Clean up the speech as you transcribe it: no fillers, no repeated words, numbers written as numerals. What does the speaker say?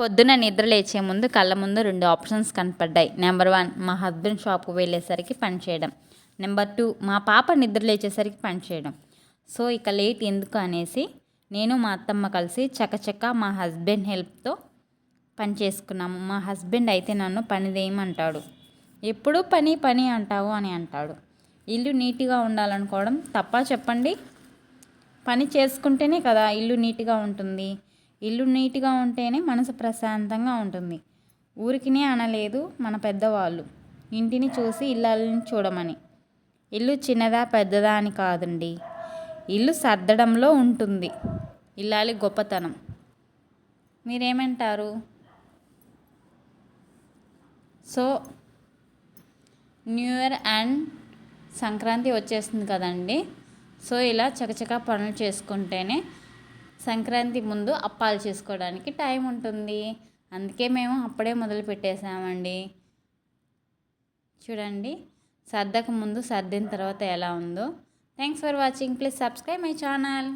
పొద్దున నిద్ర లేచే ముందు కళ్ళ ముందు 2 ఆప్షన్స్ కనపడ్డాయి. నెంబర్ 1 మా హస్బెండ్ షాప్‌కి వెళ్ళేసరికి పని చేయడం. నెంబర్ 2 మా పాప నిద్ర లేచేసరికి పని చేయడం. సో ఇక లేట్ ఎందుకు అనేసి నేను మా అత్తమ్మ కలిసి చకచకా మా హస్బెండ్ హెల్ప్‌తో పని చేసుకున్నాము. మా హస్బెండ్ అయితే నన్ను పని చేయమంటాడు. ఎప్పుడూ పని పని అంటావు అని అంటాడు. ఇల్లు నీట్‌గా ఉండాలనుకోవడం తప్పా చెప్పండి? పని చేసుకుంటేనే కదా ఇల్లు నీట్‌గా ఉంటుంది. ఇల్లు నీట్‌గా ఉంటేనే మనసు ప్రశాంతంగా ఉంటుంది. ఊరికినే అనలేదు మన పెద్దవాళ్ళు, ఇంటిని చూసి ఇల్లాలని చూడమని. ఇల్లు చిన్నదా పెద్దదా అని కాదండి, ఇల్లు సర్దడంలో ఉంటుంది ఇల్లాలి గొప్పతనం. మీరేమంటారు? So new year and Sankranti వచ్చేస్తుంది కదండి. సో ఇలా చకచకా పనులు చేసుకుంటేనే సంక్రాంతి ముందు అప్పాలు చేసుకోవడానికి టైం ఉంటుంది. అందుకే మేము అప్పుడే మొదలు పెట్టేసామండి. చూడండి, సర్దక ముందు సర్దిన తర్వాత ఎలా ఉందో. Thanks for watching. Please subscribe my channel.